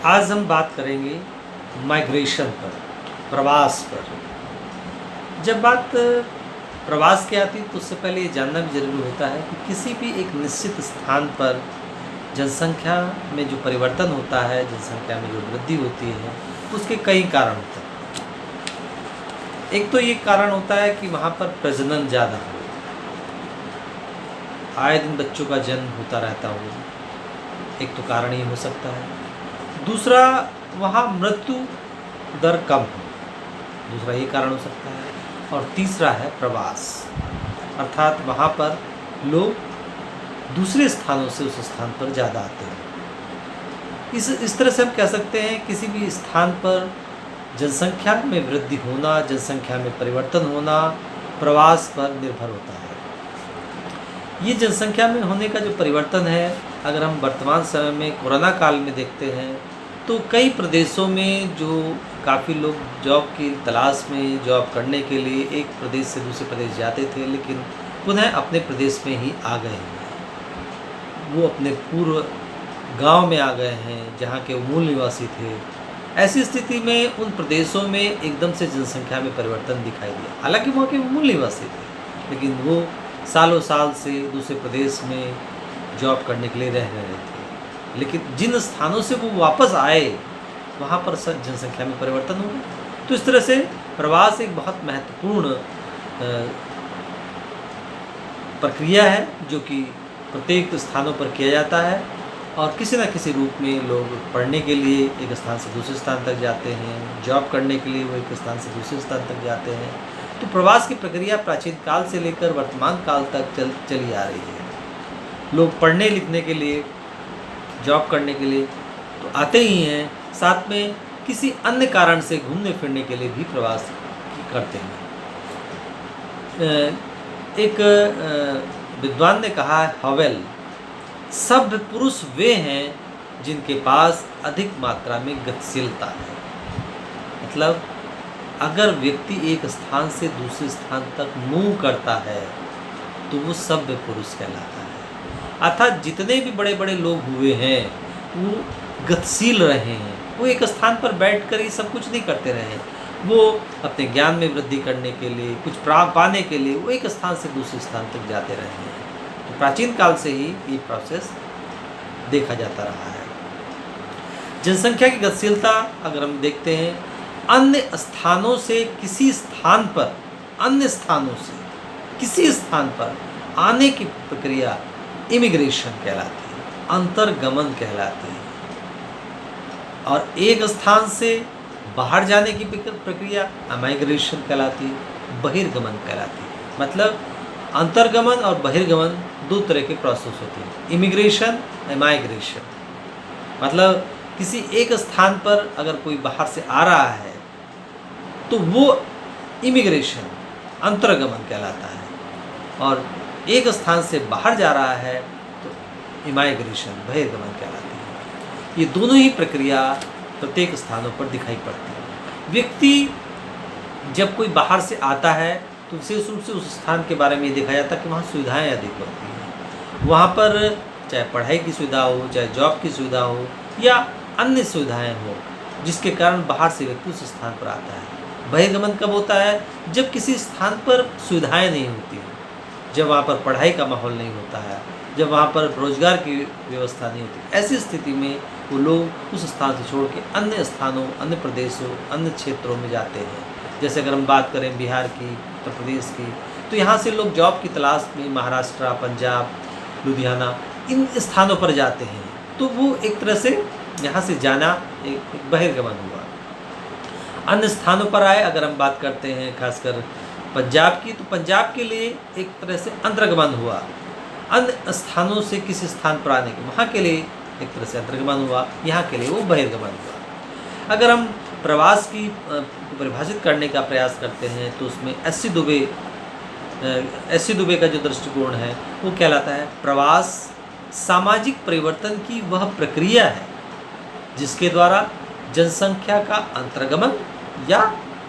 आज हम बात करेंगे माइग्रेशन पर, प्रवास पर। जब बात प्रवास की आती है तो उससे पहले ये जानना भी ज़रूरी होता है कि किसी भी एक निश्चित स्थान पर जनसंख्या में जो परिवर्तन होता है, जनसंख्या में जो वृद्धि होती है, उसके कई कारण होते हैं। एक तो ये कारण होता है कि वहाँ पर प्रजनन ज़्यादा हो, आए दिन बच्चों का जन्म होता रहता हो, एक तो कारण ये हो सकता है। दूसरा, वहाँ मृत्यु दर कम हो, दूसरा ये कारण हो सकता है। और तीसरा है प्रवास, अर्थात वहाँ पर लोग दूसरे स्थानों से उस स्थान पर ज़्यादा आते हैं। इस तरह से हम कह सकते हैं किसी भी स्थान पर जनसंख्या में वृद्धि होना, जनसंख्या में परिवर्तन होना प्रवास पर निर्भर होता है। ये जनसंख्या में होने का जो परिवर्तन है, अगर हम वर्तमान समय में कोरोना काल में देखते हैं तो कई प्रदेशों में जो काफ़ी लोग जॉब की तलाश में, जॉब करने के लिए एक प्रदेश से दूसरे प्रदेश जाते थे, लेकिन पुनः अपने प्रदेश में ही आ गए हैं। वो अपने पूर्व गांव में आ गए हैं जहाँ के मूल निवासी थे। ऐसी स्थिति में उन प्रदेशों में एकदम से जनसंख्या में परिवर्तन दिखाई दिया। हालांकि वहाँ के मूल निवासी थे, लेकिन वो सालों साल से दूसरे प्रदेश में जॉब करने के लिए रह रहे थे। लेकिन जिन स्थानों से वो वापस आए वहाँ पर जनसंख्या में परिवर्तन हो गया। तो इस तरह से प्रवास एक बहुत महत्वपूर्ण प्रक्रिया है जो कि प्रत्येक स्थानों पर किया जाता है, और किसी न किसी रूप में लोग पढ़ने के लिए एक स्थान से दूसरे स्थान तक जाते हैं, जॉब करने के लिए वो एक स्थान से दूसरे स्थान तक जाते हैं। तो प्रवास की प्रक्रिया प्राचीन काल से लेकर वर्तमान काल तक चली आ रही है। लोग पढ़ने लिखने के लिए, जॉब करने के लिए तो आते ही हैं, साथ में किसी अन्य कारण से घूमने फिरने के लिए भी प्रवास करते हैं। एक विद्वान ने कहा है, हवेल, सभ्य पुरुष वे हैं जिनके पास अधिक मात्रा में गतिशीलता है। मतलब अगर व्यक्ति एक स्थान से दूसरे स्थान तक मूव करता है तो वो सभ्य पुरुष कहलाता है। अर्थात जितने भी बड़े बड़े लोग हुए हैं वो गतिशील रहे हैं, वो एक स्थान पर बैठकर ही सब कुछ नहीं करते रहे। वो अपने ज्ञान में वृद्धि करने के लिए, कुछ पाने के लिए वो एक स्थान से दूसरे स्थान तक जाते रहे हैं। तो प्राचीन काल से ही ये प्रोसेस देखा जाता रहा है। जनसंख्या की गतिशीलता अगर हम देखते हैं, अन्य स्थानों से किसी स्थान पर, अन्य स्थानों से किसी स्थान पर आने की प्रक्रिया इमिग्रेशन कहलाती है, अंतर्गमन कहलाती है। और एक स्थान से बाहर जाने की प्रक्रिया माइग्रेशन कहलाती है, बहिर्गमन कहलाती है। मतलब अंतर्गमन और बहिर्गमन दो तरह के प्रोसेस होते हैं, इमिग्रेशन और माइग्रेशन। मतलब किसी एक स्थान पर अगर कोई बाहर से आ रहा है तो वो इमिग्रेशन, अंतर्गमन कहलाता है, और एक स्थान से बाहर जा रहा है तो इमाइग्रेशन, बहिर्गमन कहलाती है। ये दोनों ही प्रक्रिया प्रत्येक स्थानों पर दिखाई पड़ती है। व्यक्ति जब कोई बाहर से आता है तो विशेष रूप से उस स्थान के बारे में ये देखा जाता है कि वहाँ सुविधाएं अधिक होती हैं। वहाँ पर चाहे पढ़ाई की सुविधा हो, चाहे जॉब की सुविधा हो, या अन्य सुविधाएं हो, जिसके कारण बाहर से व्यक्ति उस स्थान पर आता है। बहिर्गमन कब होता है? जब किसी स्थान पर सुविधाएं नहीं होती, जब वहाँ पर पढ़ाई का माहौल नहीं होता है, जब वहाँ पर रोजगार की व्यवस्था नहीं होती। ऐसी स्थिति में वो लोग उस स्थान से छोड़ के अन्य स्थानों, अन्य प्रदेशों, अन्य क्षेत्रों में जाते हैं। जैसे अगर हम बात करें बिहार की, उत्तर प्रदेश की, तो यहाँ से लोग जॉब की तलाश में महाराष्ट्र, पंजाब, लुधियाना, इन स्थानों पर जाते हैं। तो वो एक तरह से यहाँ से जाना एक बहिर्गमन हुआ। अन्य स्थानों पर आए, अगर हम बात करते हैं खासकर पंजाब की, तो पंजाब के लिए एक तरह से अंतर्गमन हुआ। अन्य स्थानों से किसी स्थान पर आने के, वहाँ के लिए एक तरह से अंतर्गमन हुआ, यहाँ के लिए वो बहिर्गमन हुआ। अगर हम प्रवास की परिभाषित करने का प्रयास करते हैं तो उसमें एस सी दुबे का जो दृष्टिकोण है वो कहलाता है, प्रवास सामाजिक परिवर्तन की वह प्रक्रिया है जिसके द्वारा जनसंख्या का अंतर्गमन या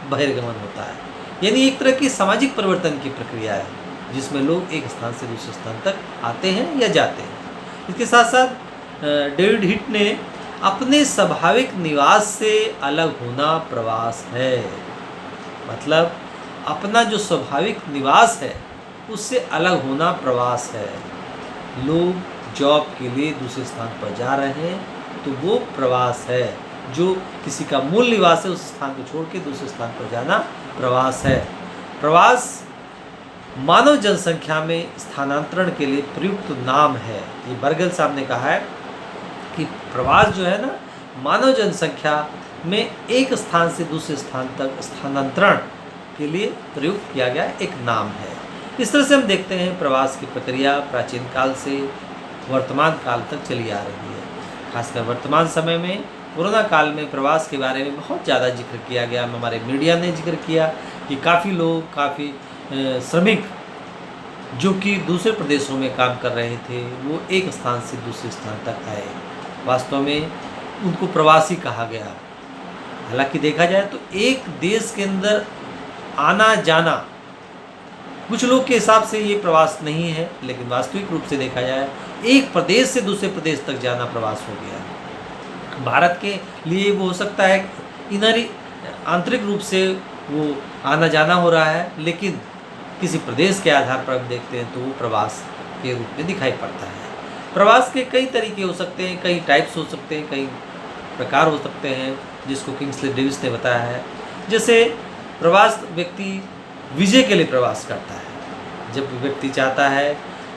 बहिर्गमन होता है। यानी एक तरह की सामाजिक परिवर्तन की प्रक्रिया है जिसमें लोग एक स्थान से दूसरे स्थान तक आते हैं या जाते हैं। इसके साथ साथ डेविड हिट ने अपने स्वाभाविक निवास से अलग होना प्रवास है। मतलब अपना जो स्वाभाविक निवास है उससे अलग होना प्रवास है। लोग जॉब के लिए दूसरे स्थान पर जा रहे हैं तो वो प्रवास है। जो किसी का मूल निवास है उस स्थान को छोड़ के दूसरे स्थान पर जाना प्रवास है। प्रवास मानव जनसंख्या में स्थानांतरण के लिए प्रयुक्त नाम है। ये बर्गल साहब ने कहा है कि प्रवास जो है ना, मानव जनसंख्या में एक स्थान से दूसरे स्थान तक स्थानांतरण के लिए प्रयुक्त किया गया एक नाम है। इस तरह से हम देखते हैं प्रवास की प्रक्रिया प्राचीन काल से वर्तमान काल तक चली आ रही है। खासकर वर्तमान समय में कोरोना काल में प्रवास के बारे में बहुत ज़्यादा जिक्र किया गया। हमारे मीडिया ने जिक्र किया कि काफ़ी लोग, काफ़ी श्रमिक जो कि दूसरे प्रदेशों में काम कर रहे थे वो एक स्थान से दूसरे स्थान तक आए। वास्तव में उनको प्रवासी कहा गया। हालांकि देखा जाए तो एक देश के अंदर आना जाना कुछ लोग के हिसाब से ये प्रवास नहीं है, लेकिन वास्तविक रूप से देखा जाए एक प्रदेश से दूसरे प्रदेश तक जाना प्रवास हो गया। भारत के लिए वो हो सकता है इनर आंतरिक रूप से वो आना जाना हो रहा है, लेकिन किसी प्रदेश के आधार पर हम देखते हैं तो वो प्रवास के रूप में दिखाई पड़ता है। प्रवास के कई तरीके हो सकते हैं, कई टाइप्स हो सकते हैं, कई प्रकार हो सकते हैं, जिसको किंग्सले डेविस ने बताया है। जैसे प्रवास व्यक्ति विजय के लिए प्रवास करता है। जब व्यक्ति चाहता है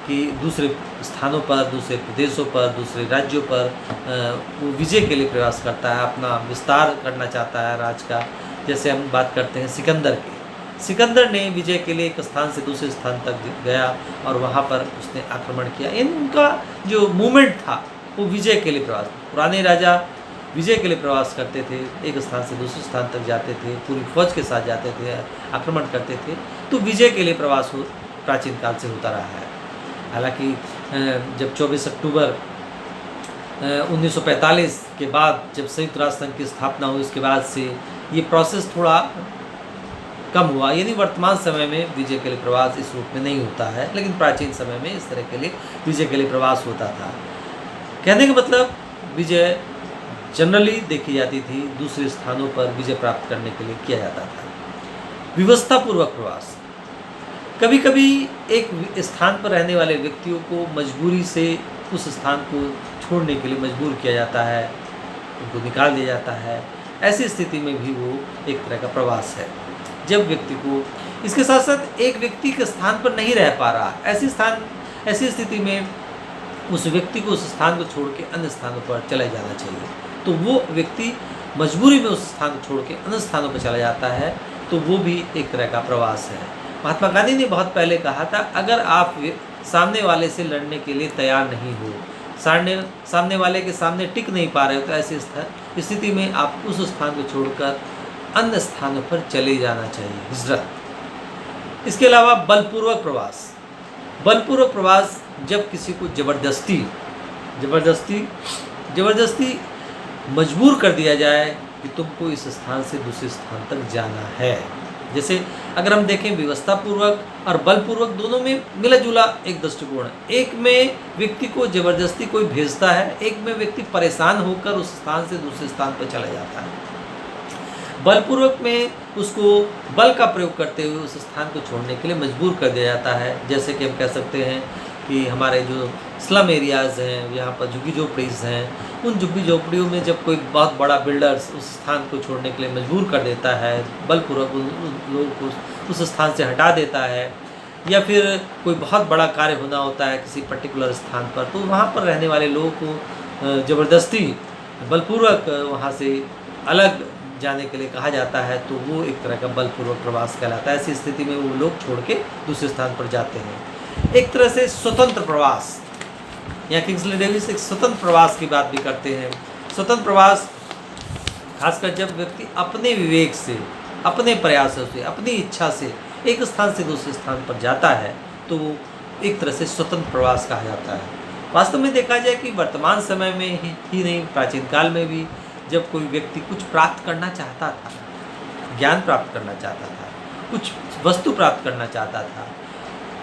कि दूसरे स्थानों पर, दूसरे प्रदेशों पर, दूसरे राज्यों पर वो विजय के लिए प्रयास करता है, अपना विस्तार करना चाहता है राज्य का। जैसे हम बात करते हैं सिकंदर की। सिकंदर ने विजय के लिए एक स्थान से दूसरे स्थान तक गया और वहाँ पर उसने आक्रमण किया। इनका जो मूवमेंट था वो विजय के लिए प्रवास। पुराने राजा विजय के लिए प्रवास करते थे, एक स्थान से दूसरे स्थान तक जाते थे, पूरी फौज के साथ जाते थे, आक्रमण करते थे। तो विजय के लिए प्रवास प्राचीन काल से होता रहा है। हालांकि जब 24 अक्टूबर 1945 के बाद जब संयुक्त राष्ट्र संघ की स्थापना हुई, उसके बाद से ये प्रोसेस थोड़ा कम हुआ। यानी वर्तमान समय में विजय के लिए प्रवास इस रूप में नहीं होता है, लेकिन प्राचीन समय में इस तरह के लिए विजय के लिए प्रवास होता था। कहने का मतलब विजय जनरली देखी जाती थी, दूसरे स्थानों पर विजय प्राप्त करने के लिए किया जाता था। व्यवस्थापूर्वक प्रवास, कभी कभी एक स्थान पर रहने वाले व्यक्तियों को मजबूरी से उस स्थान को छोड़ने के लिए मजबूर किया जाता है, उनको निकाल दिया जाता है। ऐसी स्थिति में भी वो एक तरह का प्रवास है। जब व्यक्ति को इसके साथ साथ एक व्यक्ति के स्थान पर नहीं रह पा रहा, ऐसी स्थिति में उस व्यक्ति को उस स्थान को छोड़ के अन्य स्थानों पर चले जाना चाहिए। तो वो व्यक्ति मजबूरी में उस स्थान को छोड़ के अन्य स्थानों पर चला जाता है, तो वो भी एक तरह का प्रवास है। महात्मा गांधी ने बहुत पहले कहा था, अगर आप सामने वाले से लड़ने के लिए तैयार नहीं हो, सामने वाले के सामने टिक नहीं पा रहे हो, तो ऐसी स्थिति में आप उस स्थान को छोड़कर अन्य स्थानों पर चले जाना चाहिए, हिजरत। इसके अलावा बलपूर्वक प्रवास। बलपूर्वक प्रवास जब किसी को ज़बरदस्ती मजबूर कर दिया जाए कि तुमको इस स्थान से दूसरे स्थान तक जाना है। जैसे अगर हम देखें व्यवस्थापूर्वक और बलपूर्वक दोनों में मिला जुला एक दृष्टिकोण है। एक में व्यक्ति को ज़बरदस्ती कोई भेजता है, एक में व्यक्ति परेशान होकर उस स्थान से दूसरे स्थान पर चला जाता है। बलपूर्वक में उसको बल का प्रयोग करते हुए उस स्थान को छोड़ने के लिए मजबूर कर दिया जाता है। जैसे कि हम कह सकते हैं कि हमारे जो स्लम एरियाज़ हैं, यहाँ पर झुग्गी झोपड़ीज़ हैं, उन झुग्गी झोपड़ियों में जब कोई बहुत बड़ा बिल्डर्स उस स्थान को छोड़ने के लिए मजबूर कर देता है, बलपूर्वक उन लोगों को उस स्थान से हटा देता है, या फिर कोई बहुत बड़ा कार्य होना होता है किसी पर्टिकुलर स्थान पर, तो वहाँ पर रहने वाले लोगों को ज़बरदस्ती बलपूर्वक वहाँ से अलग जाने के लिए कहा जाता है, तो वो एक तरह का बलपूर्वक प्रवास कहलाता है। ऐसी स्थिति में वो लोग छोड़ के दूसरे स्थान पर जाते हैं। एक तरह से स्वतंत्र प्रवास, यहाँ किंग्सले डेविस एक स्वतंत्र प्रवास की बात भी करते हैं। स्वतंत्र प्रवास खासकर जब व्यक्ति अपने विवेक से, अपने प्रयासों से, अपनी इच्छा से एक स्थान से दूसरे स्थान पर जाता है, तो वो एक तरह से स्वतंत्र प्रवास कहा जाता है। वास्तव में देखा जाए कि वर्तमान समय में ही नहीं, प्राचीन काल में भी जब कोई व्यक्ति कुछ प्राप्त करना चाहता था, ज्ञान प्राप्त करना चाहता था, कुछ वस्तु प्राप्त करना चाहता था,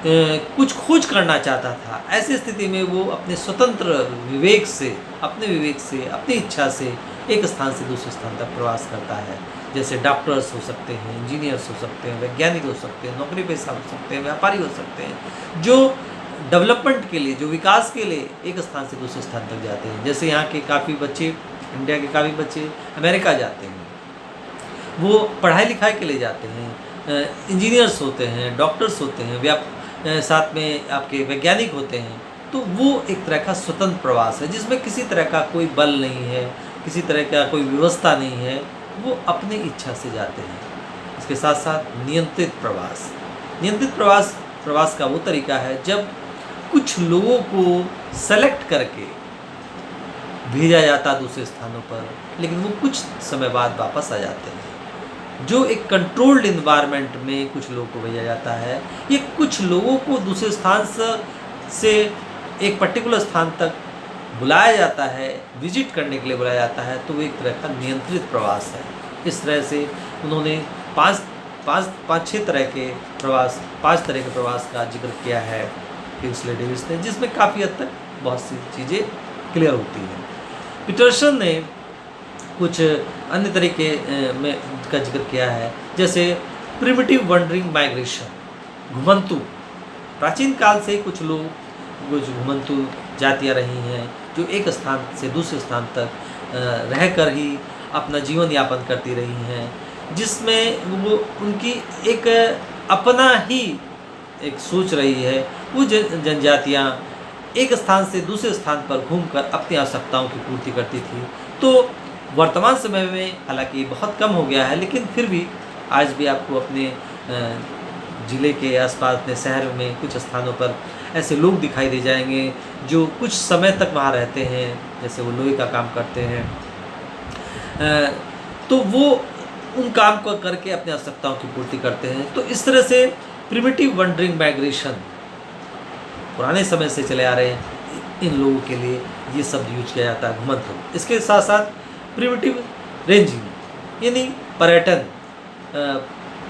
कुछ खोज करना चाहता था। ऐसी स्थिति में वो अपने स्वतंत्र विवेक से, अपनी इच्छा से एक स्थान से दूसरे स्थान तक प्रवास करता है। जैसे डॉक्टर्स हो सकते हैं, इंजीनियर्स हो सकते हैं, वैज्ञानिक हो सकते हैं, नौकरी पेशा हो सकते हैं, व्यापारी हो सकते हैं, जो डेवलपमेंट के लिए, जो विकास के लिए एक स्थान से दूसरे स्थान तक जाते हैं। जैसे यहाँ के काफ़ी बच्चे, इंडिया के काफ़ी बच्चे अमेरिका जाते हैं, वो पढ़ाई लिखाई के लिए जाते हैं। इंजीनियर्स होते हैं, डॉक्टर्स होते हैं, साथ में आपके वैज्ञानिक होते हैं। तो वो एक तरह का स्वतंत्र प्रवास है जिसमें किसी तरह का कोई बल नहीं है, किसी तरह का कोई व्यवस्था नहीं है, वो अपनी इच्छा से जाते हैं। इसके साथ साथ नियंत्रित प्रवास का वो तरीका है जब कुछ लोगों को सेलेक्ट करके भेजा जाता दूसरे स्थानों पर, लेकिन वो कुछ समय बाद वापस आ जाते हैं। जो एक कंट्रोल्ड इन्वायरमेंट में कुछ लोगों को भेजा जाता है, ये कुछ लोगों को दूसरे स्थान से एक पर्टिकुलर स्थान तक बुलाया जाता है, विजिट करने के लिए बुलाया जाता है, तो वो एक तरह का नियंत्रित प्रवास है। इस तरह से उन्होंने पाँच छः तरह के प्रवास का जिक्र किया है किंग्सले डेविस ने, जिसमें काफ़ी हद तक बहुत सी चीज़ें क्लियर होती हैं। पीटरसन ने कुछ अन्य तरीके में का जिक्र किया है, जैसे प्रिमिटिव वंडरिंग माइग्रेशन, घुमंतु। प्राचीन काल से कुछ लोग, कुछ घुमंतु जातियाँ रही हैं जो एक स्थान से दूसरे स्थान तक रहकर ही अपना जीवन यापन करती रही हैं, जिसमें वो उनकी एक अपना ही एक सोच रही है। वो जनजातियाँ एक स्थान से दूसरे स्थान पर घूमकर अपनी आवश्यकताओं की पूर्ति करती थी। तो वर्तमान समय में हालांकि बहुत कम हो गया है, लेकिन फिर भी आज भी आपको अपने ज़िले के आसपास, अपने शहर में कुछ स्थानों पर ऐसे लोग दिखाई दे जाएंगे जो कुछ समय तक वहाँ रहते हैं, जैसे वो लोहे का काम करते हैं। तो वो उन काम को करके अपनी आवश्यकताओं की पूर्ति करते हैं। तो इस तरह से प्रिमिटिव वंडरिंग माइग्रेशन पुराने समय से चले आ रहे हैं। इन लोगों के लिए ये शब्द यूज किया जाता है, घुमंतु। इसके साथ साथ प्रिमिटिव रेंजिंग यानी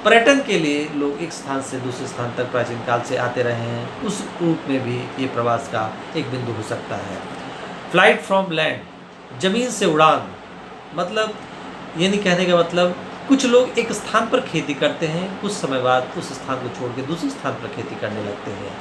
पर्यटन के लिए लोग एक स्थान से दूसरे स्थान तक प्राचीन काल से आते रहे हैं। उस रूप में भी ये प्रवास का एक बिंदु हो सकता है। फ्लाइट फ्रॉम लैंड, ज़मीन से उड़ान, मतलब यानी कहने का मतलब कुछ लोग एक स्थान पर खेती करते हैं, कुछ समय बाद उस स्थान को छोड़ के दूसरे स्थान पर खेती करने लगते हैं।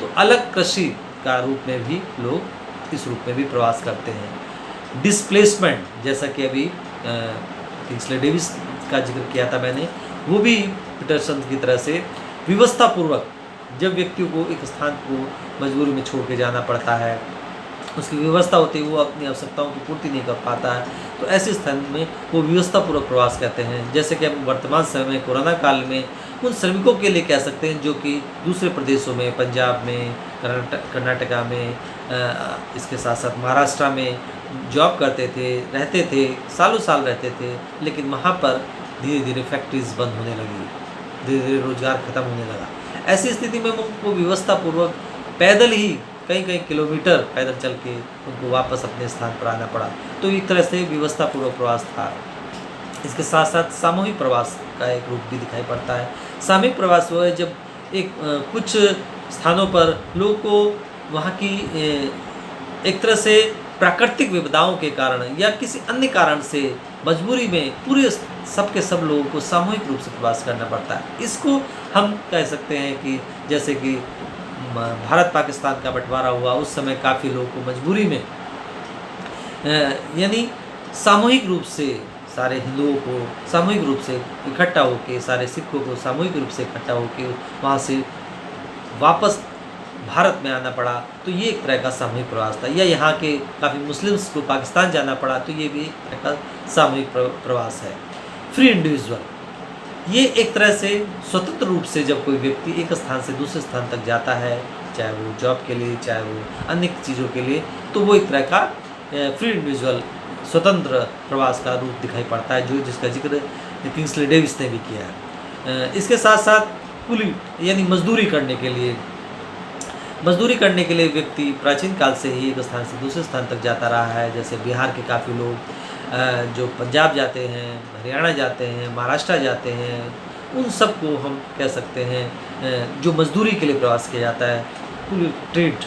तो अलग कृषि का रूप में भी लोग इस रूप में भी प्रवास करते हैं। डिस्प्लेसमेंट, जैसा कि अभी किंग्सले डेविस का जिक्र किया था मैंने, वो भी पीटरसन की तरह से व्यवस्थापूर्वक, जब व्यक्तियों को एक स्थान को मजबूरी में छोड़ के जाना पड़ता है, उसकी व्यवस्था होती है, वो अपनी आवश्यकताओं की पूर्ति नहीं कर पाता है, तो ऐसे स्थान में वो व्यवस्थापूर्वक प्रवास कहते हैं। जैसे कि हम वर्तमान समय में कोरोना काल में उन श्रमिकों के लिए कह सकते हैं जो कि दूसरे प्रदेशों में, पंजाब में, कर्नाटका में, इसके साथ साथ महाराष्ट्र में जॉब करते थे, रहते थे, सालों साल रहते थे, लेकिन वहाँ पर धीरे धीरे फैक्ट्रीज बंद होने लगी, धीरे धीरे रोजगार खत्म होने लगा। ऐसी स्थिति में उनको व्यवस्थापूर्वक पैदल ही कई किलोमीटर पैदल चल के उनको वापस अपने स्थान पर आना पड़ा। तो एक तरह से व्यवस्थापूर्वक प्रवास था। इसके साथ साथ सामूहिक प्रवास का एक रूप भी दिखाई पड़ता है। सामूहिक प्रवास वो है जब कुछ स्थानों पर लोगों को वहाँ की एक तरह से प्राकृतिक विपदाओं के कारण या किसी अन्य कारण से मजबूरी में पूरे सब लोगों को सामूहिक रूप से प्रवास करना पड़ता है। इसको हम कह सकते हैं कि जैसे कि भारत पाकिस्तान का बंटवारा हुआ, उस समय काफ़ी लोगों को मजबूरी में यानी सामूहिक रूप से सारे हिंदुओं को सामूहिक रूप से इकट्ठा होकर, सारे सिखों को सामूहिक रूप से इकट्ठा होकर वहाँ से वापस भारत में आना पड़ा। तो ये एक तरह का सामूहिक प्रवास था। या यहाँ के काफ़ी मुस्लिम्स को पाकिस्तान जाना पड़ा, तो ये भी एक तरह का सामूहिक प्रवास है। फ्री इंडिविजुअल, ये एक तरह से स्वतंत्र रूप से जब कोई व्यक्ति एक स्थान से दूसरे स्थान तक जाता है, चाहे वो जॉब के लिए, चाहे वो अन्य चीज़ों के लिए, तो वो एक तरह का फ्री इंडिविजुअल स्वतंत्र प्रवास का रूप दिखाई पड़ता है, जिसका जिक्र किंग्सले डेविस ने भी किया है। इसके साथ साथ कुली यानी मजदूरी करने के लिए व्यक्ति प्राचीन काल से ही एक स्थान से दूसरे स्थान तक जाता रहा है। जैसे बिहार के काफ़ी लोग जो पंजाब जाते हैं, हरियाणा जाते हैं, महाराष्ट्र जाते हैं, उन सब को हम कह सकते हैं जो मजदूरी के लिए प्रवास किया जाता है, कुली ट्रेड।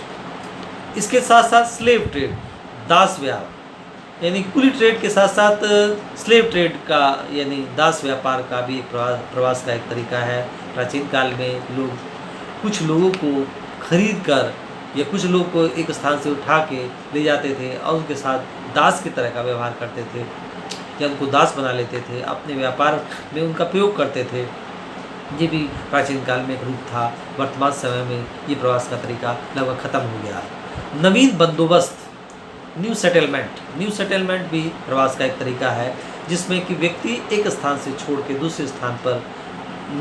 इसके साथ साथ स्लेव ट्रेड, दास व्यापार, यानी कुली ट्रेड के साथ साथ स्लेव ट्रेड का यानी दास व्यापार का भी एक प्रवास का एक तरीका है। प्राचीन काल में लोग कुछ लोगों को खरीद कर या कुछ लोग को एक स्थान से उठा के ले जाते थे और उनके साथ दास की तरह का व्यवहार करते थे या उनको दास बना लेते थे, अपने व्यापार में उनका प्रयोग करते थे। ये भी प्राचीन काल में एक रूप था। वर्तमान समय में ये प्रवास का तरीका लगभग ख़त्म हो गया। नवीन बंदोबस्त, न्यू सेटलमेंट भी प्रवास का एक तरीका है, जिसमें कि व्यक्ति एक स्थान से छोड़ के दूसरे स्थान पर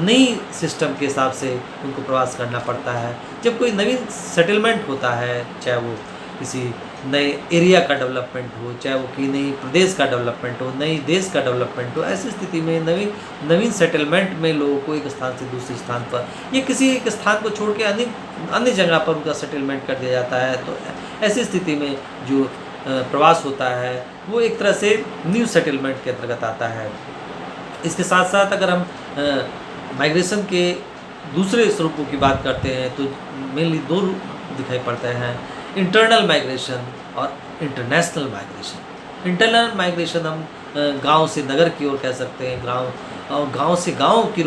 नई सिस्टम के हिसाब से उनको प्रवास करना पड़ता है। जब कोई नवीन सेटलमेंट होता है, चाहे वो किसी नए एरिया का डेवलपमेंट हो, चाहे वो कि नई प्रदेश का डेवलपमेंट हो, नई देश का डेवलपमेंट हो, ऐसी स्थिति में नवीन सेटलमेंट में लोगों को एक स्थान से दूसरे स्थान पर या किसी एक स्थान को छोड़ के अन्य जगह पर उनका सेटलमेंट कर दिया जाता है। तो ऐसी स्थिति में जो प्रवास होता है वो एक तरह से न्यू सेटलमेंट के अंतर्गत आता है। इसके साथ साथ अगर हम माइग्रेशन के दूसरे स्वरूपों की बात करते हैं तो मेनली दो रूप दिखाई पड़ते हैं, इंटरनल माइग्रेशन और इंटरनेशनल माइग्रेशन। इंटरनल माइग्रेशन हम गांव से नगर की ओर कह सकते हैं, गांव से गांव की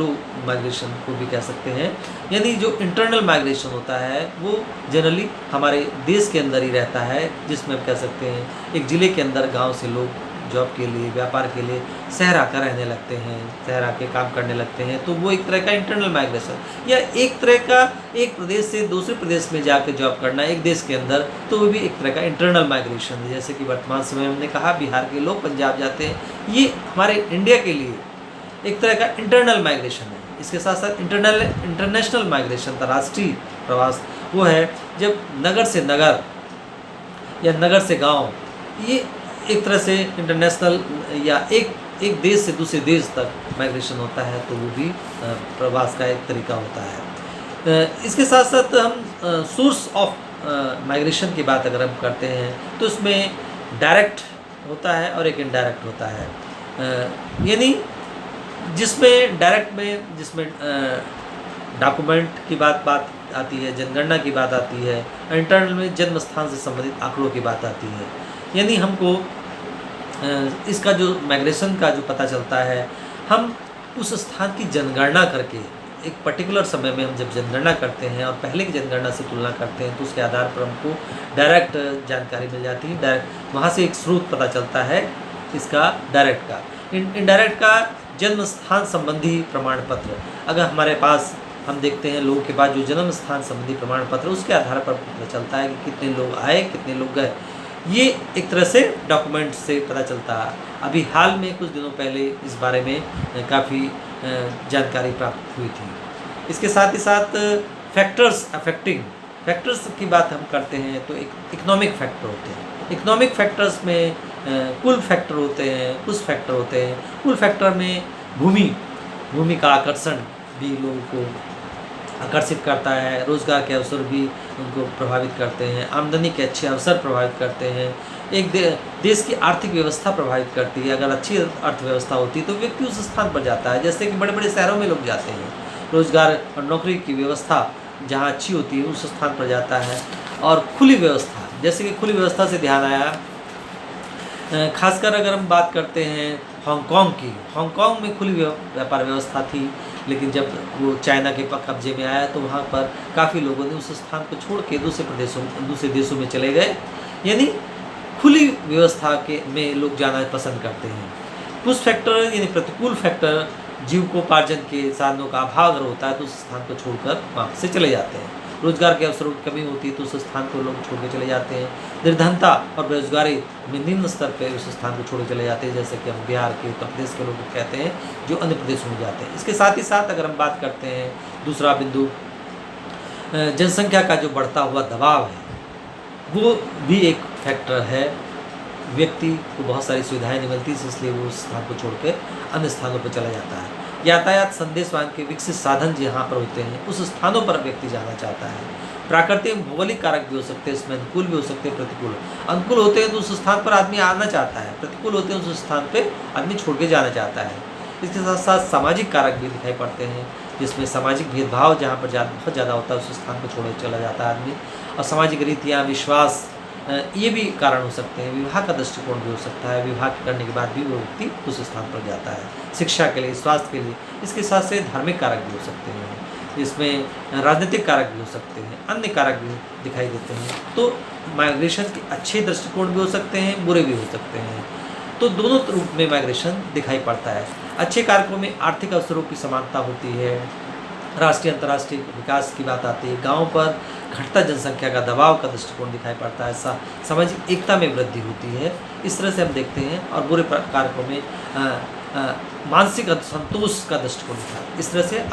माइग्रेशन को भी कह सकते हैं। यानी जो इंटरनल माइग्रेशन होता है वो जनरली हमारे देश के अंदर ही रहता है, जिसमें हम कह सकते हैं एक ज़िले के अंदर गांव से लोग जॉब के लिए, व्यापार के लिए शहर आकर रहने लगते हैं, शहर आके काम करने लगते हैं, तो वो एक तरह का इंटरनल माइग्रेशन। या एक तरह का एक प्रदेश से दूसरे प्रदेश में जाकर जॉब करना एक देश के अंदर, तो वो भी एक तरह का इंटरनल माइग्रेशन है। जैसे कि वर्तमान समय में हमने कहा बिहार के लोग पंजाब जाते हैं, ये हमारे इंडिया के लिए एक तरह का इंटरनल माइग्रेशन है। इसके साथ साथ इंटरनेशनल माइग्रेशन, अंतर्राष्ट्रीय प्रवास, वो है जब नगर से नगर या नगर से गाँव, ये एक तरह से इंटरनेशनल या एक देश से दूसरे देश तक माइग्रेशन होता है, तो वो भी प्रवास का एक तरीका होता है। इसके साथ साथ हम सोर्स ऑफ माइग्रेशन की बात अगर हम करते हैं तो इसमें डायरेक्ट होता है और एक इनडायरेक्ट होता है। यानी जिसमें डायरेक्ट में जिसमें डॉक्यूमेंट की बात आती है, जनगणना की बात आती है, इंटरनल में जन्म स्थान से संबंधित आंकड़ों की बात आती है। यानी हमको इसका जो माइग्रेशन का जो पता चलता है, हम उस स्थान की जनगणना करके एक पर्टिकुलर समय में हम जब जनगणना करते हैं और पहले की जनगणना से तुलना करते हैं तो उसके आधार पर हमको डायरेक्ट जानकारी मिल जाती है। डायरेक्ट वहाँ से एक स्रोत पता चलता है इसका डायरेक्ट का। इनडायरेक्ट का जन्म स्थान संबंधी प्रमाण पत्र, अगर हमारे पास हम देखते हैं लोगों के पास जो जन्म स्थान संबंधी प्रमाण पत्र, उसके आधार पर पता चलता है कि कितने लोग आए, कितने लोग गए। ये एक तरह से डॉक्यूमेंट से पता चलता है। अभी हाल में कुछ दिनों पहले इस बारे में काफ़ी जानकारी प्राप्त हुई थी। इसके साथ ही साथ फैक्टर्स की बात हम करते हैं तो एक इकोनॉमिक फैक्टर होते हैं। इकोनॉमिक फैक्टर्स में पुल फैक्टर होते हैं, पुश फैक्टर होते हैं। पुल फैक्टर में भूमि का आकर्षण भी लोगों को आकर्षित करता है, रोज़गार के अवसर भी उनको प्रभावित करते हैं, आमदनी के अच्छे अवसर प्रभावित करते हैं, एक देश की आर्थिक व्यवस्था प्रभावित करती है। अगर अच्छी अर्थव्यवस्था होती है तो व्यक्ति उस स्थान पर जाता है। जैसे कि बड़े बड़े शहरों में लोग जाते हैं, रोज़गार और नौकरी की व्यवस्था जहाँ अच्छी होती है उस स्थान पर जाता है। और खुली व्यवस्था, जैसे कि खुली व्यवस्था से ध्यान आया, खासकर अगर हम बात करते हैं हांगकांग की, हांगकांग में खुली व्यापार व्यवस्था थी, लेकिन जब वो चाइना के कब्जे में आया तो वहाँ पर काफ़ी लोगों ने उस स्थान को छोड़ के दूसरे देशों में चले गए। यानी खुली व्यवस्था में लोग जाना पसंद करते हैं। पुश फैक्टर यानी प्रतिकूल फैक्टर, जीविकोपार्जन के साधनों का अभाव अगर होता है तो उस स्थान को छोड़कर वहाँ से चले जाते हैं। रोजगार के अवसरों की कमी होती है तो उस स्थान को लोग छोड़ के चले जाते हैं। निर्धनता और बेरोजगारी में निम्न स्तर पर उस स्थान को छोड़ के चले जाते हैं, जैसे कि हम बिहार के, उत्तर प्रदेश के लोग कहते हैं जो अन्य प्रदेशों में जाते हैं। इसके साथ ही साथ अगर हम बात करते हैं दूसरा बिंदु, जनसंख्या का जो बढ़ता हुआ दबाव है वो भी एक फैक्टर है। व्यक्ति को बहुत सारी सुविधाएं नहीं मिलती, इसलिए वो उस स्थान को छोड़ के अन्य स्थानों पर चला जाता है। यातायात संदेशवाहन के विकसित साधन जहाँ पर होते हैं उस स्थानों पर व्यक्ति जाना चाहता है। प्राकृतिक भौगोलिक कारक भी हो सकते हैं, इसमें अनुकूल भी हो सकते हैं, प्रतिकूल। अनुकूल होते हैं तो उस स्थान पर आदमी आना चाहता है, प्रतिकूल होते हैं उस स्थान पर आदमी छोड़ के जाना चाहता है। इसके साथ साथ सामाजिक कारक भी दिखाई पड़ते हैं। जिसमें सामाजिक भेदभाव जहाँ पर बहुत ज़्यादा होता है उस स्थान को छोड़ चला जाता है आदमी। और सामाजिक रीतियाँ, विश्वास, ये भी कारण हो सकते हैं। विवाह का दृष्टिकोण भी हो सकता है, विवाह करने के बाद भी वो व्यक्ति उस स्थान पर जाता है शिक्षा के लिए, स्वास्थ्य के लिए। इसके साथ से धार्मिक कारक भी हो सकते हैं, इसमें राजनीतिक कारक भी हो सकते हैं, अन्य कारक भी दिखाई देते हैं। तो माइग्रेशन के अच्छे दृष्टिकोण भी हो सकते हैं, बुरे भी हो सकते हैं। तो दोनों रूप में माइग्रेशन दिखाई पड़ता है। अच्छे कारकों में आर्थिक अवसरों की समानता होती है, राष्ट्रीय अंतर्राष्ट्रीय विकास की बात आती है, गाँव पर घटता जनसंख्या का दबाव का दृष्टिकोण दिखाई पड़ता है, सामाजिक एकता में वृद्धि होती है। इस तरह से हम देखते हैं। और बुरे कारकों में मानसिक असंतोष का दृष्टिकोण दिखा, इस तरह से